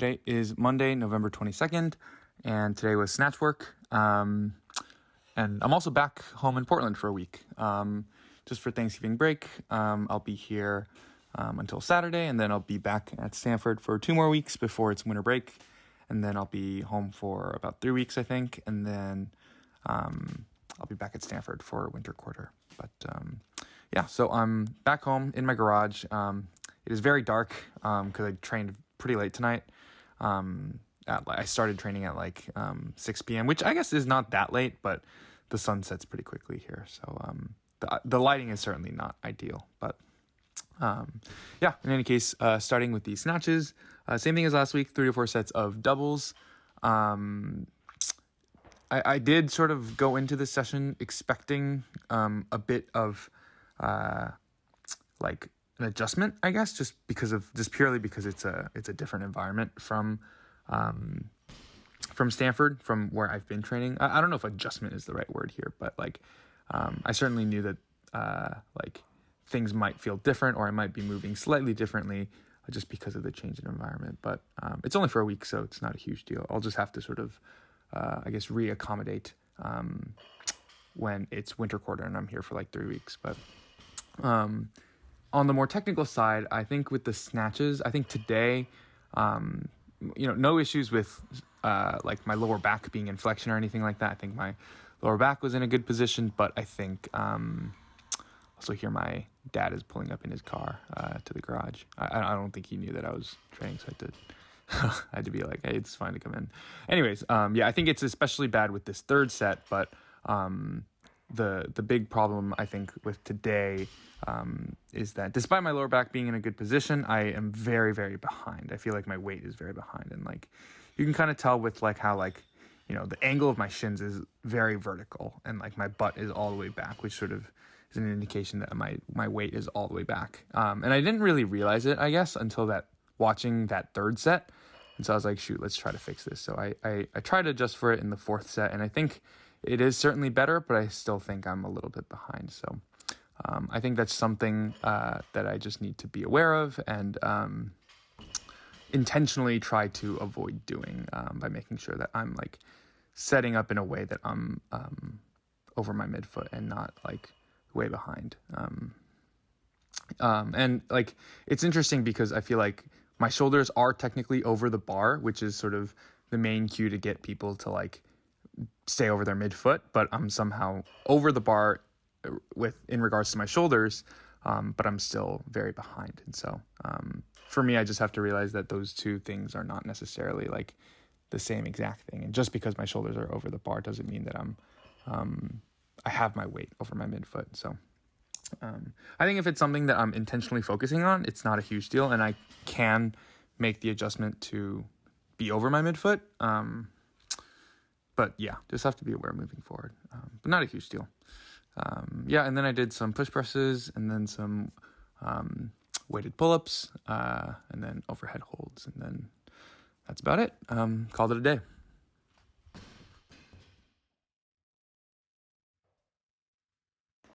today is Monday, November 22nd, and today was Snatch Work. And I'm also back home in Portland for a week, just for Thanksgiving break. I'll be here until Saturday, and then I'll be back at Stanford for 2 more weeks before it's winter break. And then I'll be home for about 3 weeks, I think, and then I'll be back at Stanford for winter quarter. But so I'm back home in my garage. It is very dark because I trained pretty late tonight. I started training at 6 p.m., which I guess is not that late, but the sun sets pretty quickly here. So the lighting is certainly not ideal. But in any case, starting with these snatches, same thing as last week, 3 to 4 sets of doubles. I did sort of go into this session expecting a bit of an adjustment, I guess, just purely because it's a different environment from Stanford, from where I've been training. I don't know if adjustment is the right word here, but I certainly knew that things might feel different, or I might be moving slightly differently just because of the change in environment. But it's only for a week, so it's not a huge deal. I'll just have to sort of reaccommodate when it's winter quarter and I'm here for 3 weeks. But on the more technical side, I think with the snatches, I think today, no issues with my lower back being in flexion or anything like that. I think my lower back was in a good position, but I think also here my dad is pulling up in his car to the garage. I don't think he knew that I was training, so I had to be like, hey, it's fine to come in. Anyways, I think it's especially bad with this third set, but the big problem I think with today is that despite my lower back being in a good position, I am very, very behind. I feel like my weight is very behind, and you can kind of tell with how the angle of my shins is very vertical, and my butt is all the way back, which sort of is an indication that my weight is all the way back. And I didn't really realize it, I guess, until watching that third set. And so I was like, shoot, let's try to fix this. So I tried to adjust for it in the fourth set, and I think it is certainly better, but I still think I'm a little bit behind. So I think that's something that I just need to be aware of and intentionally try to avoid doing by making sure that I'm setting up in a way that I'm over my midfoot and not way behind. And it's interesting because I feel like my shoulders are technically over the bar, which is sort of the main cue to get people to stay over their midfoot, but I'm somehow over the bar in regards to my shoulders, but I'm still very behind. And so for me, I just have to realize that those two things are not necessarily the same exact thing. And just because my shoulders are over the bar doesn't mean that I have my weight over my midfoot. So I think if it's something that I'm intentionally focusing on, it's not a huge deal, and I can make the adjustment to be over my midfoot. But just have to be aware moving forward. But not a huge deal. And then I did some push presses, and then some weighted pull-ups, and then overhead holds, and then that's about it. Called it a day.